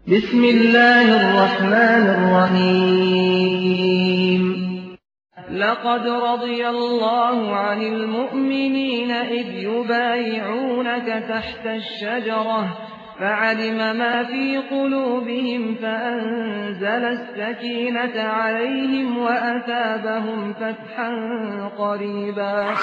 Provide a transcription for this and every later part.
بسم الله الرحمن الرحيم لقد رضي الله عن المؤمنين إذ يبايعونك تحت الشجرة فعلم ما في قلوبهم فأنزل السكينة عليهم وأثابهم فتحا قريبا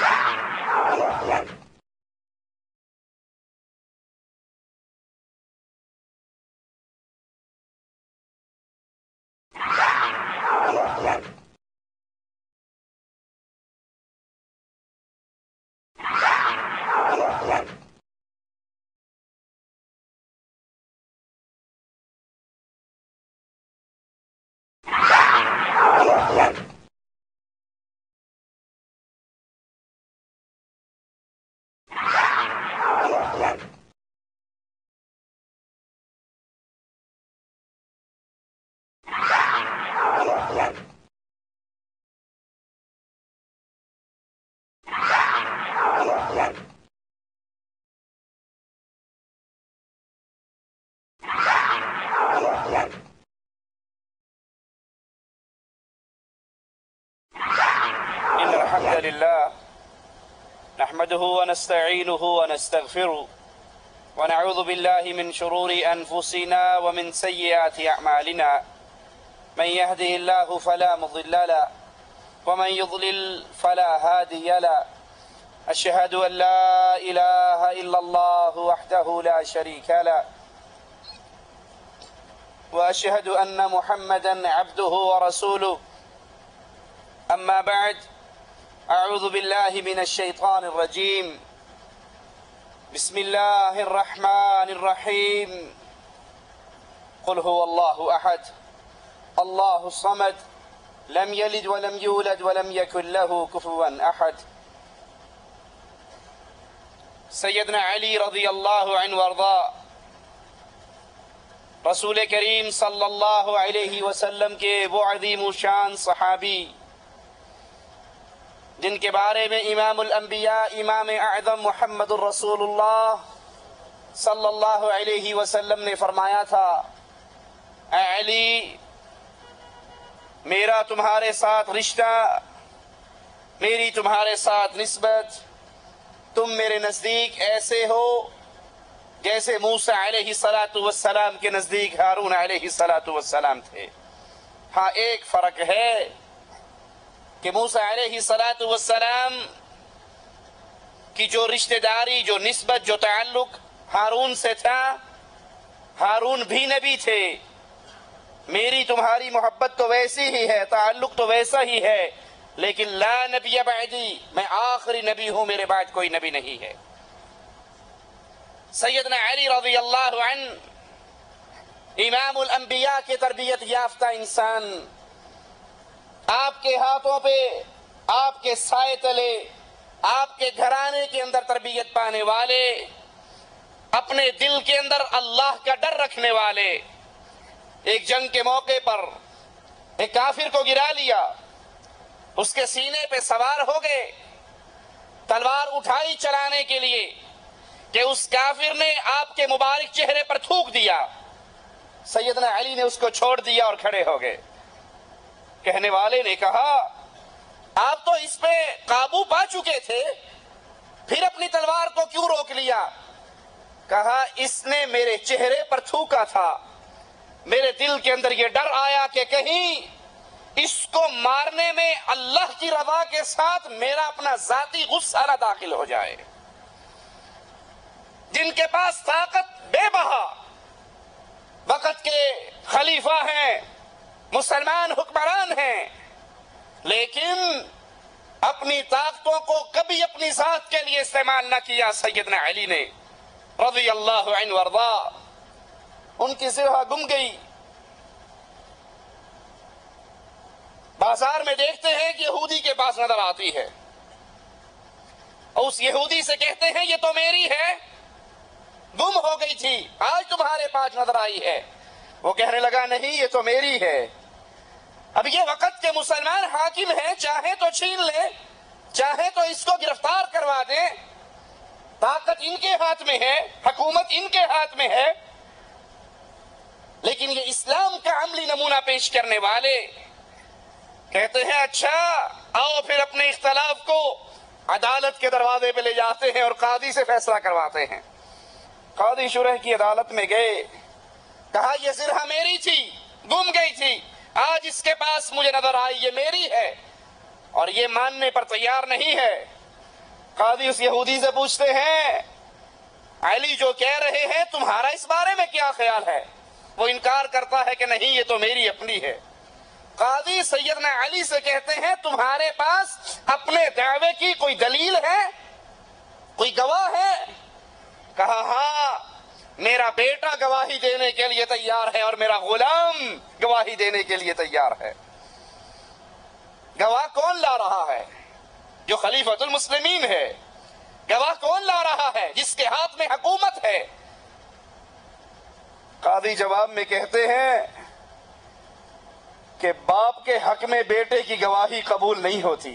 إن الحمد لله نحمده ونستعينه ونستغفره ونعوذ بالله من شرور أنفسنا ومن سيئات أعمالنا من يهده الله فلا مضل له ومن يضلل فلا هادي له أشهد أن لا إله إلا الله وحده لا شريك له وأشهد أن محمدا عبده ورسوله أما بعد أعوذ بالله من الشيطان الرجيم بسم الله الرحمن الرحيم قل هو الله أحد الله الصمد لم يلد ولم يولد ولم يكن له كفوا أحد سیدنا علی رضی اللہ عنہ وارضا رسول کریم صلی اللہ علیہ وسلم کے وہ عظیم الشان صحابی جن کے بارے میں امام الانبیاء امام اعظم محمد الرسول اللہ صلی اللہ علیہ وسلم نے فرمایا تھا اے علی میرا تمہارے ساتھ رشتہ میری تمہارے ساتھ نسبت تم میرے نزدیک ایسے ہو جیسے موسیٰ علیہ السلام کے نزدیک ہارون علیہ السلام تھے ہاں ایک فرق ہے کہ موسیٰ علیہ السلام کی جو رشتہ داری جو نسبت جو تعلق ہارون سے تھا ہارون بھی نبی تھے میری تمہاری محبت تو ویسی ہی ہے تعلق تو ویسا ہی ہے لیکن لا نبی بعدی میں آخری نبی ہوں میرے بعد کوئی نبی نہیں ہے سیدنا علی رضی اللہ عنہ امام الانبیاء کے تربیت یافتہ انسان آپ کے ہاتھوں پہ آپ کے سائے تلے آپ کے گھرانے کے اندر تربیت پانے والے اپنے دل کے اندر اللہ کا ڈر رکھنے والے ایک جنگ کے موقع پر ایک کافر کو گرا لیا اس کے سینے پہ سوار ہو گئے تلوار اٹھائی چلانے کے لیے کہ اس کافر نے آپ کے مبارک چہرے پر تھوک دیا سیدنا علی نے اس کو چھوڑ دیا اور کھڑے ہو گئے کہنے والے نے کہا آپ تو اس پہ قابو پا چکے تھے پھر اپنی تلوار کو کیوں روک لیا کہا اس نے میرے چہرے پر تھوکا تھا میرے دل کے اندر یہ ڈر آیا کہ کہیں اس کو مارنے میں اللہ کی رضا کے ساتھ میرا اپنا ذاتی غصہ نہ داخل ہو جائے جن کے پاس طاقت بے بہا وقت کے خلیفہ ہیں مسلمان حکمران ہیں لیکن اپنی طاقتوں کو کبھی اپنی ذات کے لیے استعمال نہ کیا سیدنا علی نے رضی اللہ عنہ وارضا ان کی ذرہ گم گئی بازار میں دیکھتے ہیں کہ یہودی کے پاس نظر آتی ہے اور اس یہودی سے کہتے ہیں یہ تو میری ہے گم ہو گئی تھی آج تمہارے پاس نظر آئی ہے وہ کہنے لگا نہیں یہ تو میری ہے اب یہ وقت کے مسلمان حاکم ہیں چاہے تو چھین لے چاہے تو اس کو گرفتار کروا دیں طاقت ان کے ہاتھ میں ہے حکومت ان کے ہاتھ میں ہے لیکن یہ اسلام کا عملی نمونہ پیش کرنے والے کہتے ہیں اچھا آؤ پھر اپنے اختلاف کو عدالت کے دروازے پہ لے جاتے ہیں اور قاضی سے فیصلہ کرواتے ہیں۔ قاضی شرح کی عدالت میں گئے، کہا یہ زرہ میری تھی، گم گئی تھی، آج اس کے پاس مجھے نظر آئی، یہ میری ہے، اور یہ ماننے پر تیار نہیں ہے۔ قاضی اس یہودی سے پوچھتے ہیں علی جو کہہ رہے ہیں تمہارا اس بارے میں کیا خیال ہے؟ وہ انکار کرتا ہے کہ نہیں یہ تو میری اپنی ہے۔ قاضی سیدنا علی سے کہتے ہیں تمہارے پاس اپنے دعوے کی کوئی دلیل ہے، کوئی گواہ ہے؟ کہا ہاں، میرا بیٹا گواہی دینے کے لیے تیار ہے اور میرا غلام گواہی دینے کے لیے تیار ہے۔ گواہ کون لا رہا ہے؟ جو خلیفۃ المسلمین ہے۔ گواہ کون لا رہا ہے؟ جس کے ہاتھ میں حکومت ہے۔ قاضی جواب میں کہتے ہیں کہ باپ کے حق میں بیٹے کی گواہی قبول نہیں ہوتی،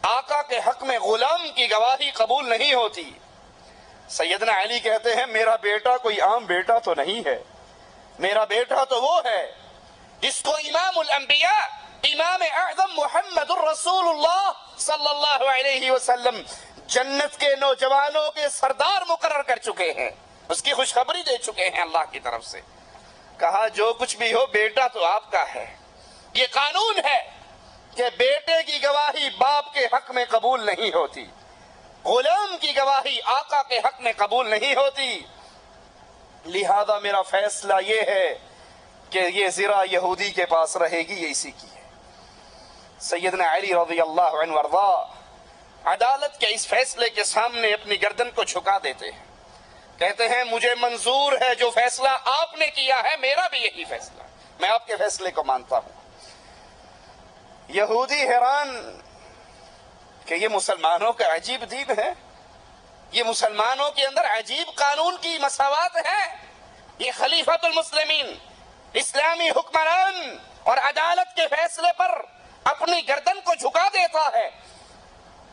آقا کے حق میں غلام کی گواہی قبول نہیں ہوتی۔ سیدنا علی کہتے ہیں میرا بیٹا کوئی عام بیٹا تو نہیں ہے، میرا بیٹا تو وہ ہے جس کو امام الانبیاء امام اعظم محمد الرسول اللہ صلی اللہ علیہ وسلم جنت کے نوجوانوں کے سردار مقرر کر چکے ہیں، اس کی خوشخبری دے چکے ہیں اللہ کی طرف سے۔ کہا جو کچھ بھی ہو بیٹا تو آپ کا ہے، یہ قانون ہے کہ بیٹے کی گواہی باپ کے حق میں قبول نہیں ہوتی، غلام کی گواہی آقا کے حق میں قبول نہیں ہوتی، لہذا میرا فیصلہ یہ ہے کہ یہ زرہ یہودی کے پاس رہے گی، یہ اسی کی ہے۔ سیدنا علی رضی اللہ عنہ وارضا عدالت کے اس فیصلے کے سامنے اپنی گردن کو جھکا دیتے ہیں، کہتے ہیں مجھے منظور ہے جو فیصلہ آپ نے کیا ہے، میرا بھی یہی فیصلہ، میں آپ کے فیصلے کو مانتا ہوں۔ یہودی حیران کہ یہ مسلمانوں کا عجیب دین ہے، یہ مسلمانوں کے اندر عجیب قانون کی مساوات ہے، یہ خلیفۃ المسلمین اسلامی حکمران اور عدالت کے فیصلے پر اپنی گردن کو جھکا دیتا ہے۔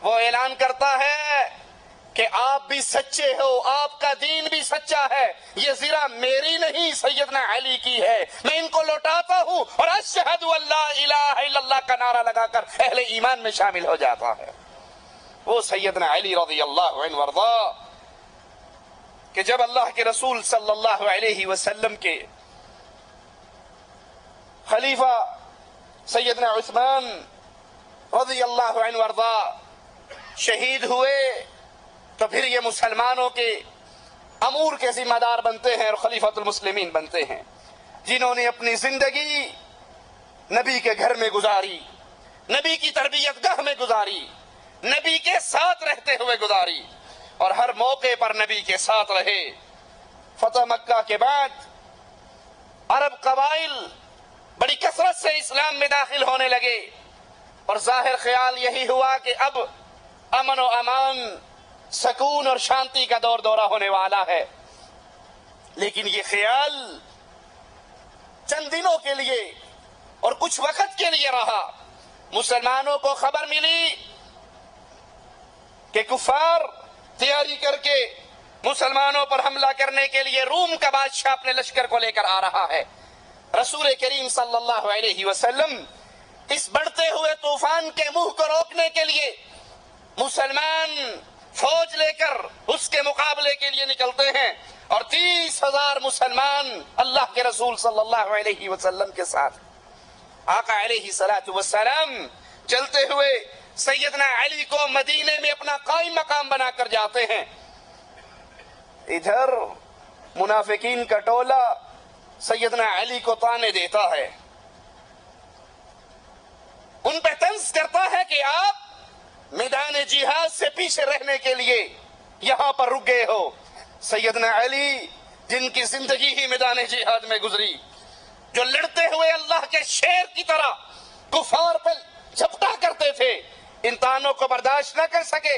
وہ اعلان کرتا ہے کہ آپ بھی سچے ہو، آپ کا دین بھی سچا ہے، یہ زرہ میری نہیں سیدنا علی کی ہے، میں ان کو لوٹاتا ہوں اور اشہد ان لا الہ الا اللہ کا نعرہ لگا کر اہل ایمان میں شامل ہو جاتا ہے۔ وہ سیدنا علی رضی اللہ عنہ وارضا کہ جب اللہ کے رسول صلی اللہ علیہ وسلم کے خلیفہ سیدنا عثمان رضی اللہ عنہ وارضا شہید ہوئے تو پھر یہ مسلمانوں کے امور کے ذمہ دار بنتے ہیں اور خلیفۃ المسلمین بنتے ہیں، جنہوں نے اپنی زندگی نبی کے گھر میں گزاری، نبی کی تربیت گاہ میں گزاری، نبی کے ساتھ رہتے ہوئے گزاری اور ہر موقع پر نبی کے ساتھ رہے۔ فتح مکہ کے بعد عرب قبائل بڑی کثرت سے اسلام میں داخل ہونے لگے اور ظاہر خیال یہی ہوا کہ اب امن و امان، سکون اور شانتی کا دور دورہ ہونے والا ہے، لیکن یہ خیال چند دنوں کے لیے اور کچھ وقت کے لیے رہا۔ مسلمانوں کو خبر ملی کہ کفار تیاری کر کے مسلمانوں پر حملہ کرنے کے لیے روم کا بادشاہ اپنے لشکر کو لے کر آ رہا ہے۔ رسول کریم صلی اللہ علیہ وسلم اس بڑھتے ہوئے طوفان کے منہ کو روکنے کے لیے مسلمان فوج لے کر اس کے مقابلے کے لیے نکلتے ہیں اور 30,000 مسلمان اللہ کے رسول صلی اللہ علیہ وسلم کے ساتھ آقا علیہ السلام چلتے ہوئے سیدنا علی کو مدینے میں اپنا قائم مقام بنا کر جاتے ہیں۔ ادھر منافقین کا ٹولہ سیدنا علی کو طعنے دیتا ہے، ان پہ طنز کرتا ہے کہ آپ میدان جہاد سے پیچھے رہنے کے لیے یہاں پر رک گئے ہو۔ سیدنا علی جن کی زندگی ہی میدان جہاد میں گزری، جو لڑتے ہوئے اللہ کے شیر کی طرح کفار پر جھپٹا کرتے تھے، ان طعنوں کو برداشت نہ کر سکے،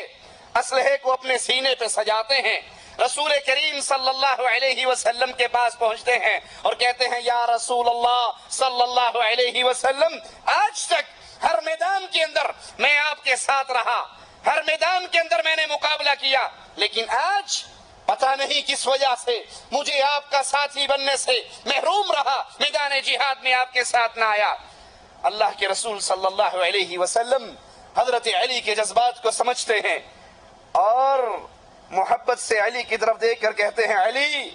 اسلحے کو اپنے سینے پہ سجاتے ہیں، رسول کریم صلی اللہ علیہ وسلم کے پاس پہنچتے ہیں اور کہتے ہیں یا رسول اللہ صلی اللہ علیہ وسلم، آج تک ہر میدان کے اندر میں آپ کے ساتھ رہا، ہر میدان کے اندر میں نے مقابلہ کیا، لیکن آج پتہ نہیں کس وجہ سے مجھے آپ کا ساتھی بننے سے محروم رہا، میدان جہاد میں آپ کے ساتھ نہ آیا۔ اللہ کے رسول صلی اللہ علیہ وسلم حضرت علی کے جذبات کو سمجھتے ہیں اور محبت سے علی کی طرف دیکھ کر کہتے ہیں، علی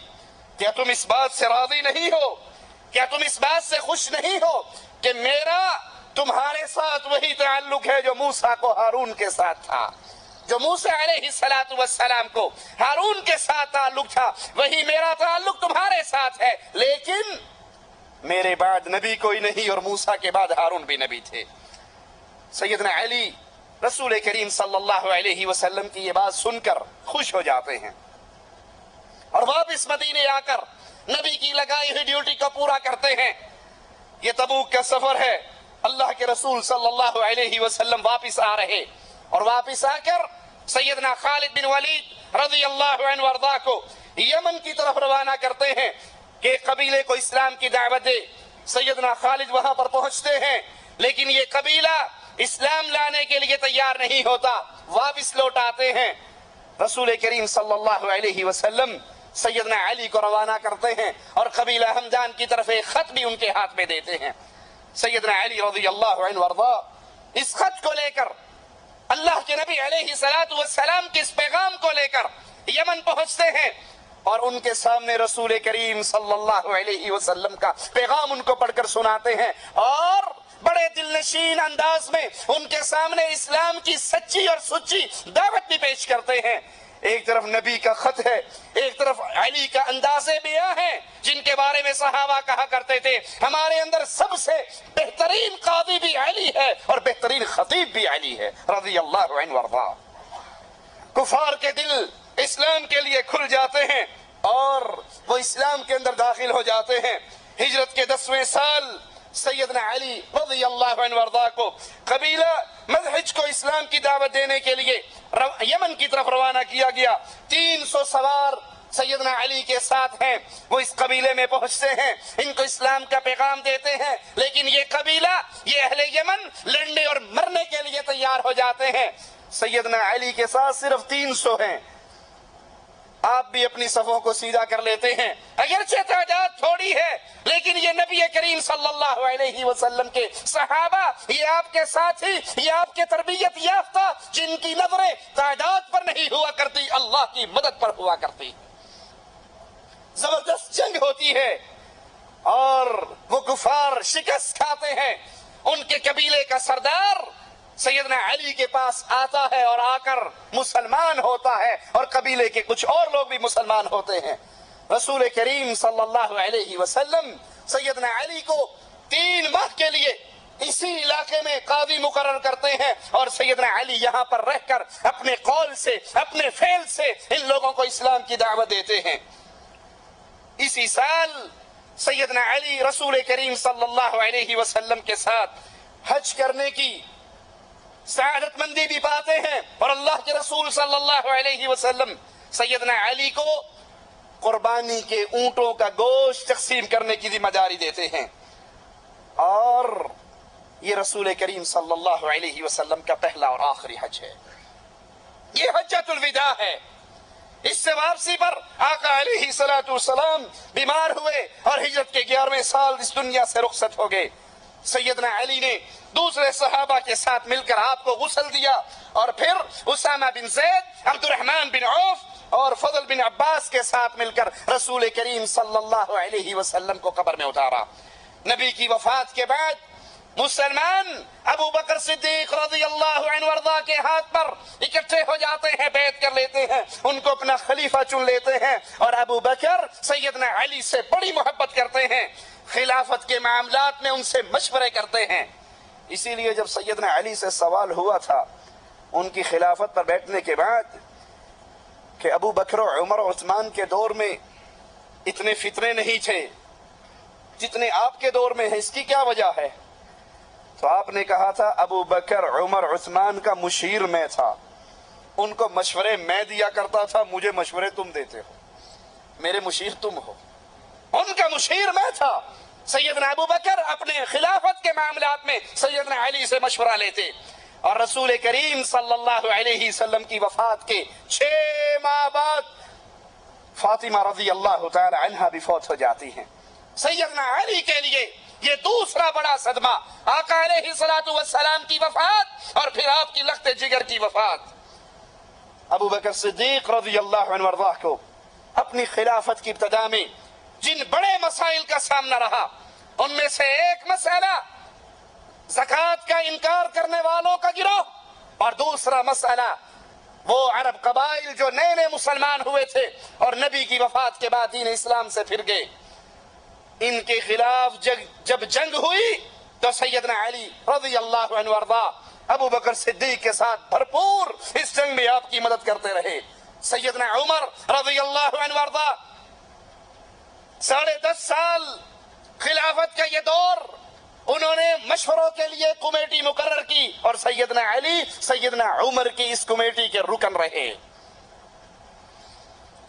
کیا تم اس بات سے راضی نہیں ہو، کیا تم اس بات سے خوش نہیں ہو کہ میرا تمہارے ساتھ وہی تعلق ہے جو موسیٰ کو ہارون کے ساتھ تھا، جو موسیٰ علیہ السلام کو ہارون کے ساتھ تعلق تھا، وہی میرا تعلق تمہارے ساتھ ہے، لیکن میرے بعد نبی کوئی نہیں اور موسیٰ کے بعد ہارون بھی نبی تھے۔ سیدنا علی رسول کریم صلی اللہ علیہ وسلم کی یہ بات سن کر خوش ہو جاتے ہیں اور واپس مدینے آ کر نبی کی لگائی ہوئی ڈیوٹی کو پورا کرتے ہیں۔ یہ تبوک کا سفر ہے، اللہ کے رسول صلی اللہ علیہ وسلم واپس آ رہے اور واپس آ کر سیدنا خالد بن ولید رضی اللہ عنہ وارضاہ کو یمن کی طرف روانہ کرتے ہیں کہ قبیلے کو اسلام کی دعوت دے۔ سیدنا خالد وہاں پر پہنچتے ہیں لیکن یہ قبیلہ اسلام لانے کے لیے تیار نہیں ہوتا، واپس لوٹ آتے ہیں۔ رسول کریم صلی اللہ علیہ وسلم سیدنا علی کو روانہ کرتے ہیں اور قبیلہ ہمدان کی طرف ایک خط بھی ان کے ہاتھ میں دیتے ہیں۔ سیدنا علی رضی اللہ عنہ وارضاہ اس خط کو لے کر، اللہ کے نبی علیہ السلام کے اس پیغام کو لے کر یمن پہنچتے ہیں اور ان کے سامنے رسول کریم صلی اللہ علیہ وسلم کا پیغام ان کو پڑھ کر سناتے ہیں اور بڑے دلنشین انداز میں ان کے سامنے اسلام کی سچی اور سچی دعوت بھی پیش کرتے ہیں۔ ایک طرف نبی کا خط ہے، ایک طرف علی کا انداز بیاں ہے جن کے بارے میں صحابہ کہا کرتے تھے ہمارے اندر سب سے بہترین قاضی بھی علی ہے اور بہترین خطیب بھی علی ہے رضی اللہ عنہ وارضاہ۔ کفار کے دل اسلام کے لیے کھل جاتے ہیں اور وہ اسلام کے اندر داخل ہو جاتے ہیں۔ ہجرت کے 10ویں سال سیدنا علی رضی اللہ عنہ وارضاہ کو قبیلہ مدحج کو اسلام کی دعوت دینے کے لیے یمن کی طرف روانہ کیا گیا۔ 300 سوار سیدنا علی کے ساتھ ہیں، وہ اس قبیلے میں پہنچتے ہیں، ان کو اسلام کا پیغام دیتے ہیں، لیکن یہ قبیلہ، یہ اہل یمن لڑنے اور مرنے کے لیے تیار ہو جاتے ہیں۔ سیدنا علی کے ساتھ صرف 300 ہیں۔ آپ بھی اپنی صفوں کو سیدھا کر لیتے ہیں، اگرچہ تعداد تھوڑی ہے لیکن یہ نبی کریم صلی اللہ علیہ وسلم کے صحابہ، یہ آپ کے ساتھی، یہ آپ کے تربیت یافتہ جن کی نظریں تعداد پر نہیں ہوا کرتی، اللہ کی مدد پر ہوا کرتی۔ زبردست جنگ ہوتی ہے اور وہ کفار شکست کھاتے ہیں۔ ان کے قبیلے کا سردار سیدنا علی کے پاس آتا ہے اور آ کر مسلمان ہوتا ہے اور قبیلے کے کچھ اور لوگ بھی مسلمان ہوتے ہیں۔ رسول کریم صلی اللہ علیہ وسلم سیدنا علی کو 3 ماہ کے لیے اسی علاقے میں قاضی مقرر کرتے ہیں اور سیدنا علی یہاں پر رہ کر اپنے قول سے، اپنے فعل سے ان لوگوں کو اسلام کی دعوت دیتے ہیں۔ اسی سال سیدنا علی رسول کریم صلی اللہ علیہ وسلم کے ساتھ حج کرنے کی سعادت مندی بھی پاتے ہیں اور اللہ کے رسول صلی اللہ علیہ وسلم سیدنا علی کو قربانی کے اونٹوں کا گوشت تقسیم کرنے کی ذمہ داری دیتے ہیں اور یہ رسول کریم صلی اللہ علیہ وسلم کا پہلا اور آخری حج ہے۔ یہ حجۃ الوداع ہے۔ اس سے واپسی پر آقا علیہ السلام بیمار ہوئے اور ہجرت کے 11ویں سال اس دنیا سے رخصت ہو گئے۔ سیدنا علی نے دوسرے صحابہ کے ساتھ مل کر آپ کو غسل دیا اور پھر اسامہ بن زید، عبد الرحمن بن عوف اور فضل بن عباس کے ساتھ مل کر رسول کریم صلی اللہ علیہ وسلم کو قبر میں اتارا۔ نبی کی وفات کے بعد مسلمان ابو بکر صدیق رضی اللہ عنہ وارضاہ کے ہاتھ پر اکٹھے ہو جاتے ہیں، بیعت کر لیتے ہیں، ان کو اپنا خلیفہ چن لیتے ہیں اور ابو بکر سیدنا علی سے بڑی محبت کرتے ہیں، خلافت کے معاملات میں ان سے مشورے کرتے ہیں۔ اسی لیے جب سیدنا علی سے سوال ہوا تھا ان کی خلافت پر بیٹھنے کے بعد کہ ابو بکر و عمر و عثمان کے دور میں اتنے فتنے نہیں تھے جتنے آپ کے دور میں ہیں، اس کی کیا وجہ ہے؟ تو آپ نے کہا تھا ابو بکر عمر عثمان کا مشیر میں تھا، ان کو مشورے میں دیا کرتا تھا، مجھے مشورے تم دیتے ہو، میرے مشیر تم ہو، ان کا مشیر میں تھا۔ سیدنا ابو بکر اپنے خلافت کے معاملات میں سیدنا علی سے مشورہ لیتے اور رسول کریم صلی اللہ علیہ وسلم کی وفات کے 6 ماہ بعد فاطمہ رضی اللہ تعالی عنہا بھی فوت ہو جاتی ہیں۔ سیدنا علی کے لیے یہ دوسرا بڑا صدمہ، آقا علیہ الصلوۃ والسلام کی وفات اور پھر آپ کی لخت جگر کی وفات۔ ابو بکر صدیق رضی اللہ عنہ وارضاہ کو اپنی خلافت کی ابتدا میں جن بڑے مسائل کا سامنا رہا، ان میں سے ایک مسئلہ زکوٰۃ کا انکار کرنے والوں کا گروہ، اور دوسرا مسئلہ وہ عرب قبائل جو نئے نئے مسلمان ہوئے تھے اور نبی کی وفات کے بعد دین اسلام سے پھر گئے، ان کے خلاف جب جنگ ہوئی تو سیدنا علی رضی اللہ عنہ وارضاہ ابو بکر صدیق کے ساتھ بھرپور اس جنگ میں آپ کی مدد کرتے رہے۔ سیدنا عمر رضی اللہ عنہ وارضاہ 10.5 سال خلافت کا یہ دور انہوں نے مشوروں کے لیے کمیٹی مقرر کی، اور سیدنا علی سیدنا عمر کی اس کمیٹی کے رکن رہے۔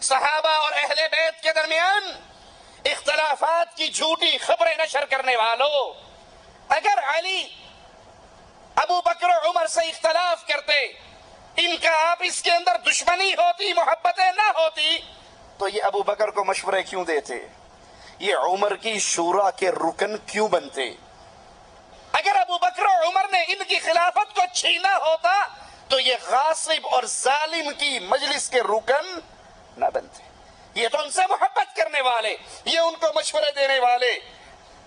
صحابہ اور اہل بیت کے درمیان اختلافات کی جھوٹی خبریں نشر کرنے والوں، اگر علی ابو بکر و عمر سے اختلاف کرتے، ان کا آپس کے اندر دشمنی ہوتی، محبتیں نہ ہوتی، تو یہ ابو بکر کو مشورے کیوں دیتے؟ یہ عمر کی شورا کے رکن کیوں بنتے؟ اگر ابو بکر و عمر نے ان کی خلافت کو چھینا ہوتا تو یہ غاصب اور ظالم کی مجلس کے رکن نہ بنتے۔ یہ تو ان سے محبت کرنے والے، یہ ان کو مشورے دینے والے۔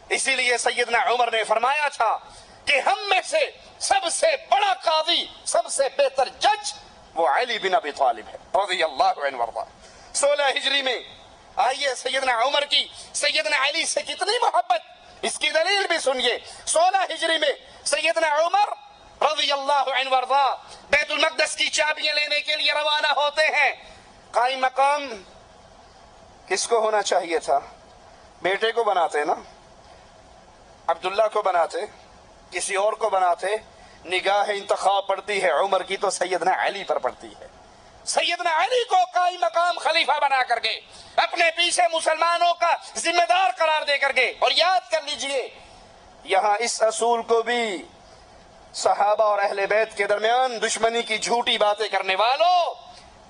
اسی لیے سیدنا عمر نے فرمایا تھا کہ ہم میں سے سب سے بڑا قاضی، سب سے بہتر جج وہ علی بن ابی طالب ہے رضی اللہ عنہ وارضاہ۔ 16 ہجری میں آئیے سیدنا عمر کی سیدنا علی سے کتنی محبت، اس کی دلیل بھی سنیے۔ 16 ہجری میں سیدنا عمر رضی اللہ عنہ وارضاہ بیت المقدس کی چابیاں لینے کے لیے روانہ ہوتے ہیں۔ قائم مقام کس کو ہونا چاہیے تھا؟ بیٹے کو بناتے نا، عبداللہ کو بناتے، کسی اور کو بناتے، نگاہ انتخاب پڑتی ہے عمر کی تو سیدنا علی پر پڑتی ہے۔ سیدنا علی کو قائم مقام خلیفہ بنا کر کے اپنے پیچھے مسلمانوں کا ذمہ دار قرار دے کر کے، اور یاد کر لیجئے یہاں اس اصول کو بھی صحابہ اور اہل بیت کے درمیان دشمنی کی جھوٹی باتیں کرنے والوں،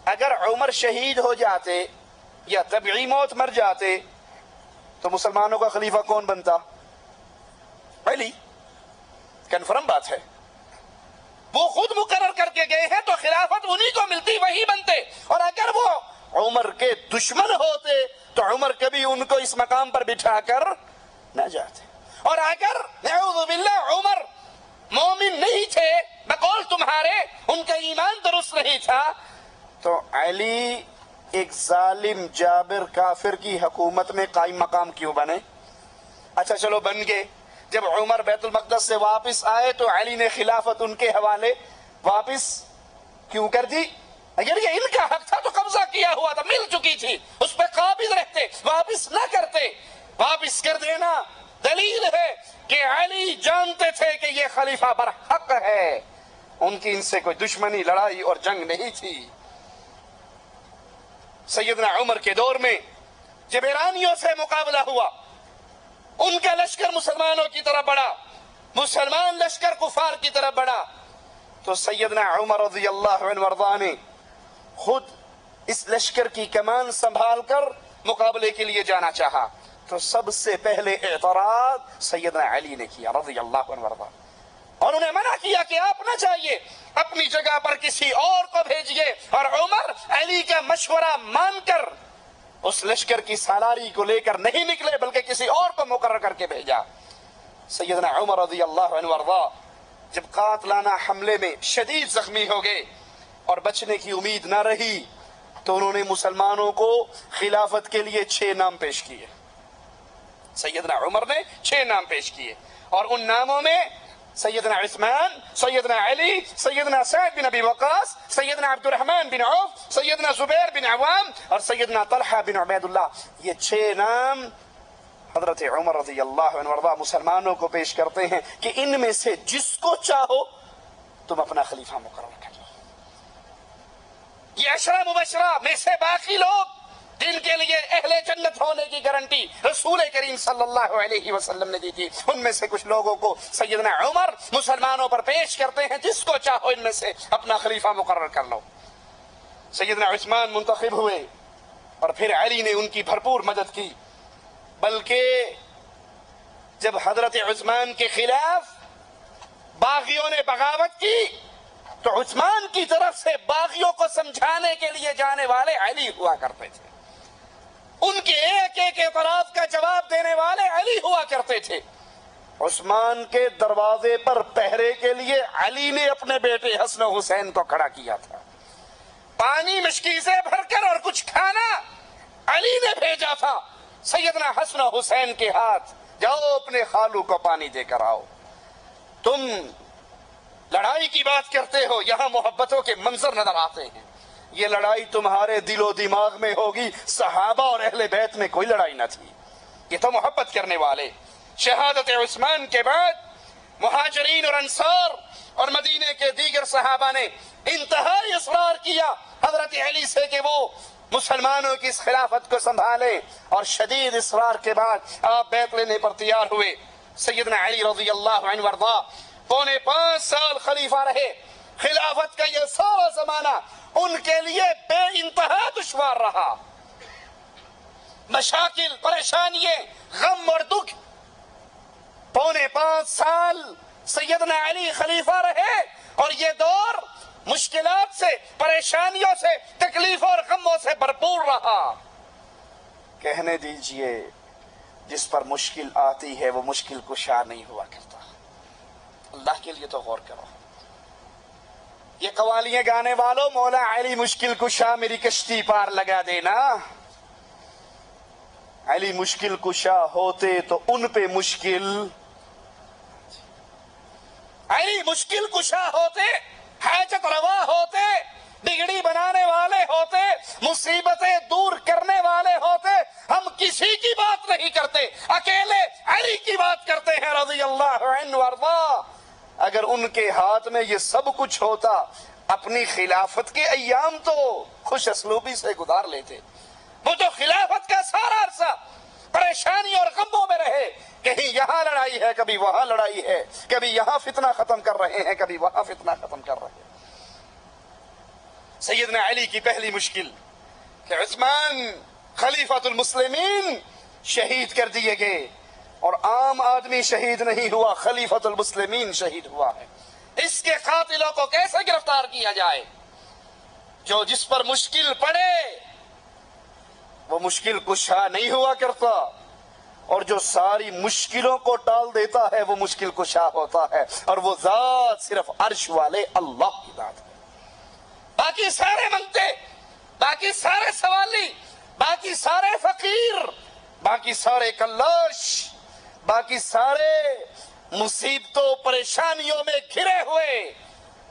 اگر عمر شہید ہو جاتے یا طبعی موت مر جاتے تو مسلمانوں کا خلیفہ کون بنتا؟ علی۔ کنفرم بات ہے، وہ خود مقرر کر کے گئے ہیں تو خلافت انہی کو ملتی، وہی بنتے۔ اور اگر وہ عمر کے دشمن ہوتے تو عمر کبھی ان کو اس مقام پر بٹھا کر نہ جاتے۔ اور اگر نعوذ باللہ عمر مومن نہیں تھے بقول تمہارے، ان کا ایمان درست نہیں تھا، تو علی ایک ظالم جابر کافر کی حکومت میں قائم مقام کیوں بنے؟ اچھا چلو بن گئے، جب عمر بیت المقدس سے واپس آئے تو علی نے خلافت ان کے حوالے واپس کیوں کر دی؟ اگر یہ ان کا حق تھا تو قبضہ کیا ہوا تھا، مل چکی تھی، اس پہ قابض رہتے، واپس نہ کرتے۔ واپس کر دینا دلیل ہے کہ علی جانتے تھے کہ یہ خلیفہ برحق ہے، ان کی ان سے کوئی دشمنی، لڑائی اور جنگ نہیں تھی۔ سیدنا عمر کے دور میں جب ایرانیوں سے مقابلہ ہوا، ان کا لشکر مسلمانوں کی طرف بڑھا، مسلمان لشکر کفار کی طرف بڑھا، تو سیدنا عمر رضی اللہ عنہ وارضاہ نے خود اس لشکر کی کمان سنبھال کر مقابلے کے لیے جانا چاہا، تو سب سے پہلے اعتراض سیدنا علی نے کیا رضی اللہ عنہ وارضاہ، اور انہیں منع کیا کہ آپ نہ جائیے، اپنی جگہ پر کسی اور کو بھیجیے۔ اور عمر علی کا مشورہ مان کر اس لشکر کی سالاری کو لے کر نہیں نکلے بلکہ کسی اور کو مقرر کر کے بھیجا۔ سیدنا عمر رضی اللہ عنہ وارضاہ جب قاتلانہ حملے میں شدید زخمی ہو گئے اور بچنے کی امید نہ رہی تو انہوں نے مسلمانوں کو خلافت کے لیے 6 نام پیش کیے۔ سیدنا عمر نے 6 نام پیش کیے، اور ان ناموں میں سیدنا عثمان، سیدنا علی، سیدنا سعد بن ابی وقاص، سیدنا عبد الرحمن بن عوف، سیدنا زبیر بن عوام اور سیدنا طلحہ بن عبید اللہ، یہ 6 نام حضرت عمر رضی اللہ عنہ وارضاہ مسلمانوں کو پیش کرتے ہیں کہ ان میں سے جس کو چاہو تم اپنا خلیفہ مقرر کر لو۔ یہ 10 مبشرہ میں سے باقی لوگ جن کے لیے اہل جنت ہونے کی گارنٹی رسول کریم صلی اللہ علیہ وسلم نے دی تھی، ان میں سے کچھ لوگوں کو سیدنا عمر مسلمانوں پر پیش کرتے ہیں، جس کو چاہو ان میں سے اپنا خلیفہ مقرر کر لو۔ سیدنا عثمان منتخب ہوئے، اور پھر علی نے ان کی بھرپور مدد کی، بلکہ جب حضرت عثمان کے خلاف باغیوں نے بغاوت کی تو عثمان کی طرف سے باغیوں کو سمجھانے کے لیے جانے والے علی ہوا کرتے تھے، ان کے ایک ایک اعتراض کا جواب دینے والے علی ہوا کرتے تھے۔ عثمان کے دروازے پر پہرے کے لیے علی نے اپنے بیٹے حسن و حسین کو کھڑا کیا تھا، پانی مشکی سے بھر کر اور کچھ کھانا علی نے بھیجا تھا سیدنا حسن و حسین کے ہاتھ، جاؤ اپنے خالو کو پانی دے کر آؤ۔ تم لڑائی کی بات کرتے ہو، یہاں محبتوں کے منظر نظر آتے ہیں، یہ لڑائی تمہارے دل و دماغ میں ہوگی، صحابہ اور اہل بیت میں کوئی لڑائی نہ تھی، یہ تو محبت کرنے والے۔ شہادت عثمان کے بعد مہاجرین اور انصار اور مدینے کے دیگر صحابہ نے انتہائی اصرار کیا حضرت علی سے کہ وہ مسلمانوں کی اس خلافت کو سنبھالے، اور شدید اصرار کے بعد آپ بیعت لینے پر تیار ہوئے۔ سیدنا علی رضی اللہ عنہ وارضا 4.25 سال خلیفہ رہے، خلافت کا یہ سارا زمانہ ان کے لیے بے انتہا دشوار رہا، مشاکل، پریشانیاں، غم اور دکھ۔ 4.25 سال سیدنا علی خلیفہ رہے اور یہ دور مشکلات سے، پریشانیوں سے، تکلیفوں اور غموں سے بھرپور رہا۔ کہنے دیجئے جس پر مشکل آتی ہے وہ مشکل کشا نہیں ہوا کرتا، اللہ کے لیے تو غور کرو۔ یہ قوالیاں گانے والوں، مولا علی مشکل کشا میری کشتی پار لگا دینا، علی مشکل کشا ہوتے تو ان پہ مشکل، علی مشکل کشا ہوتے، حاجت روا ہوتے، بگڑی بنانے والے ہوتے، مصیبتیں دور کرنے والے ہوتے، ہم کسی کی بات نہیں کرتے، اکیلے علی کی بات کرتے ہیں رضی اللہ عنہ وارضا۔ اگر ان کے ہاتھ میں یہ سب کچھ ہوتا، اپنی خلافت کے ایام تو خوش اسلوبی سے گزار لیتے، وہ تو خلافت کا سارا عرصہ پریشانی اور غموں میں رہے، کہیں یہاں لڑائی ہے، کبھی وہاں لڑائی ہے، کبھی یہاں فتنہ ختم کر رہے ہیں، کبھی وہاں فتنہ ختم کر رہے ہیں۔ سیدنا علی کی پہلی مشکل کہ عثمان خلیفۃ المسلمین شہید کر دیے گئے، اور عام آدمی شہید نہیں ہوا، خلیفۃ المسلمین شہید ہوا ہے۔ اس کے قاتلوں کو کیسے گرفتار کیا جائے؟ جو جس پر مشکل پڑے وہ مشکل کشا نہیں ہوا کرتا، اور جو ساری مشکلوں کو ٹال دیتا ہے وہ مشکل کشا ہوتا ہے، اور وہ ذات صرف عرش والے اللہ کی ذات ہے۔ باقی سارے منگتے، باقی سارے سوالی، باقی سارے فقیر، باقی سارے کلاش، باقی سارے مصیبتوں پریشانیوں میں گھرے ہوئے،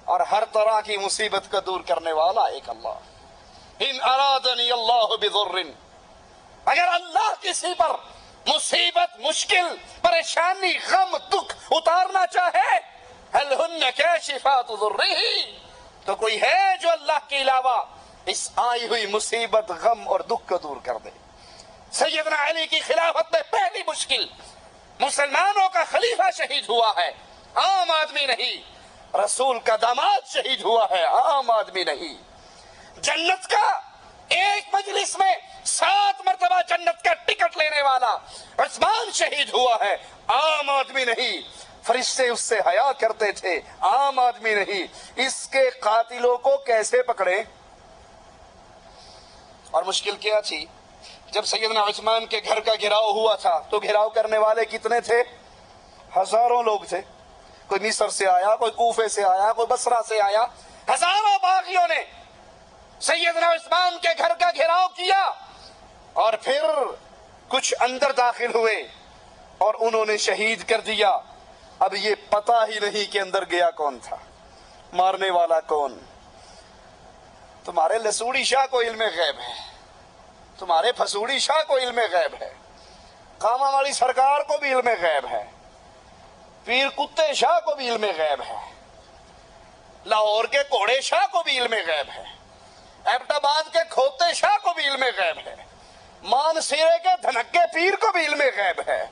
اور ہر طرح کی مصیبت کو دور کرنے والا ایک اللہ۔ ان ارادنی اللہ بضر، اگر اللہ کسی پر مصیبت، مشکل، پریشانی، غم، دکھ اتارنا چاہے، هل هن کاشفات ضرہ، تو کوئی ہے جو اللہ کے علاوہ اس آئی ہوئی مصیبت، غم اور دکھ کو دور کر دے۔ سیدنا علی کی خلافت میں پہلی مشکل، مسلمانوں کا خلیفہ شہید ہوا ہے، عام آدمی نہیں، رسول کا داماد شہید ہوا ہے، عام آدمی نہیں، جنت کا ایک مجلس میں 7 مرتبہ جنت کا ٹکٹ لینے والا عثمان شہید ہوا ہے، عام آدمی نہیں، فرشتے اس سے حیا کرتے تھے، عام آدمی نہیں۔ اس کے قاتلوں کو کیسے پکڑے؟ اور مشکل کیا تھی؟ جب سیدنا عثمان کے گھر کا گھراؤ ہوا تھا تو گھراؤ کرنے والے کتنے تھے؟ ہزاروں لوگ تھے، کوئی مصر سے آیا، کوئی کوفے سے آیا، کوئی بصرہ سے آیا، ہزاروں باغیوں نے سیدنا عثمان کے گھر کا گھراؤ کیا، اور پھر کچھ اندر داخل ہوئے اور انہوں نے شہید کر دیا۔ اب یہ پتہ ہی نہیں کہ اندر گیا کون تھا، مارنے والا کون۔ تمہارے لسوڑی شاہ کو علم غیب ہے، تمہارے پھسوڑی شاہ کو علم غیب ہے، کاما والی سرکار کو بھی علم غیب ہے، پیر کتے شاہ کو بھی علم غیب ہے، لاہور کے کوڑے شاہ کو بھی علم غیب ہے، ایبٹ آباد کے کھوتے شاہ کو بھی علم غیب ہے، مان سیرے کے دھنکے پیر کو بھی علم غیب ہے،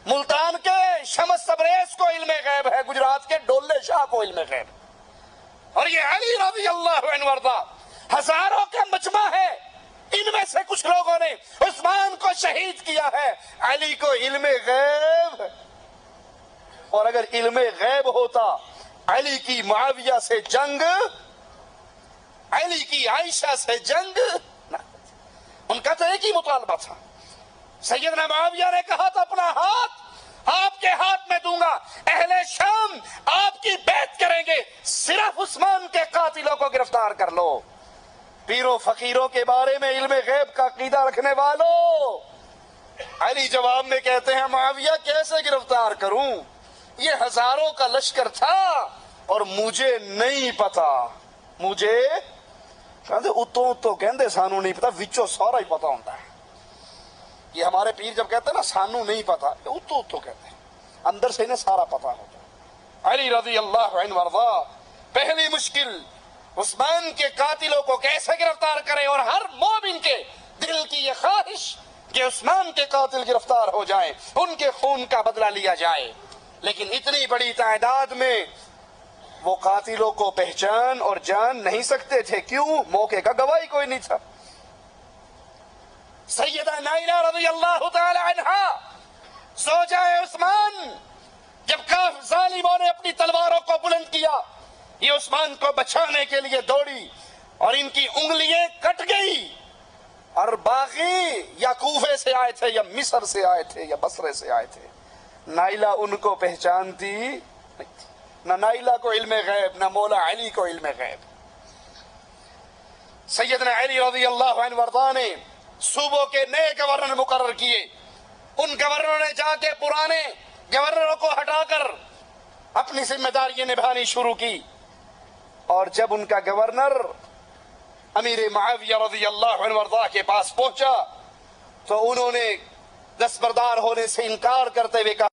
ملتان کے شمس تبریز کو علم غیب ہے، گجرات کے ڈولے شاہ کو علم غیب ہے، اور یہ علی رضی اللہ عنہ وارضا ہزاروں کا مجمع ہے، ان میں سے کچھ لوگوں نے عثمان کو شہید کیا ہے، علی کو علم غیب، اور اگر علم غیب ہوتا علی کی معاویہ سے جنگ، علی کی عائشہ سے جنگ نہ، ان کا تو ایک ہی مطالبہ تھا۔ سیدنا معاویہ نے کہا تھا اپنا ہاتھ آپ کے ہاتھ میں دوں گا، اہل شام آپ کی بیعت کریں گے، صرف عثمان کے قاتلوں کو گرفتار کر لو۔ پیروں فقیروں کے بارے میں علم غیب کا عقیدہ رکھنے والوں، علی جواب میں کہتے ہیں معاویہ کیسے گرفتار کروں، یہ ہزاروں کا لشکر تھا اور مجھے نہیں پتا، مجھے کہندے اتوں تو کہندے سانو نہیں پتا، وچوں سارا ہی پتا ہوتا ہے۔ یہ ہمارے پیر جب کہتے ہیں نا سانو نہیں پتا، اتو اتو کہتے ہیں، اندر سے انہیں سارا پتا ہوتا ہے۔ علی رضی اللہ عنہ وارضا، پہلی مشکل عثمان کے قاتلوں کو کیسے گرفتار کرے، اور ہر مومن کے دل کی یہ خواہش کہ عثمان کے قاتل گرفتار ہو جائیں، ان کے خون کا بدلہ لیا جائے، لیکن اتنی بڑی تعداد میں وہ قاتلوں کو پہچان اور جان نہیں سکتے تھے، کیوں؟ موقع کا گواہی کوئی نہیں تھا۔ سیدہ نائلہ رضی اللہ تعالی عنہا زوجہ عثمان، جب ظالموں نے اپنی تلواروں کو بلند کیا، یہ عثمان کو بچانے کے لیے دوڑی اور ان کی انگلیاں کٹ گئی، اور باغی یا کوفے سے آئے تھے یا مصر سے آئے تھے یا بصرے سے آئے تھے، نائلہ ان کو پہچانتی نہیں تھی، نہ نائلہ کو علم غیب، نہ مولا علی کو علم غیب۔ سیدنا علی رضی اللہ عنہ وارضا نے صوبوں کے نئے گورنر مقرر کیے، ان گورنروں نے جا کے پرانے گورنروں کو ہٹا کر اپنی ذمہ داریاں نبھانی شروع کی، اور جب ان کا گورنر امیر معاویہ رضی اللہ عنہ وارضا کے پاس پہنچا تو انہوں نے دستبردار ہونے سے انکار کرتے ہوئے کہا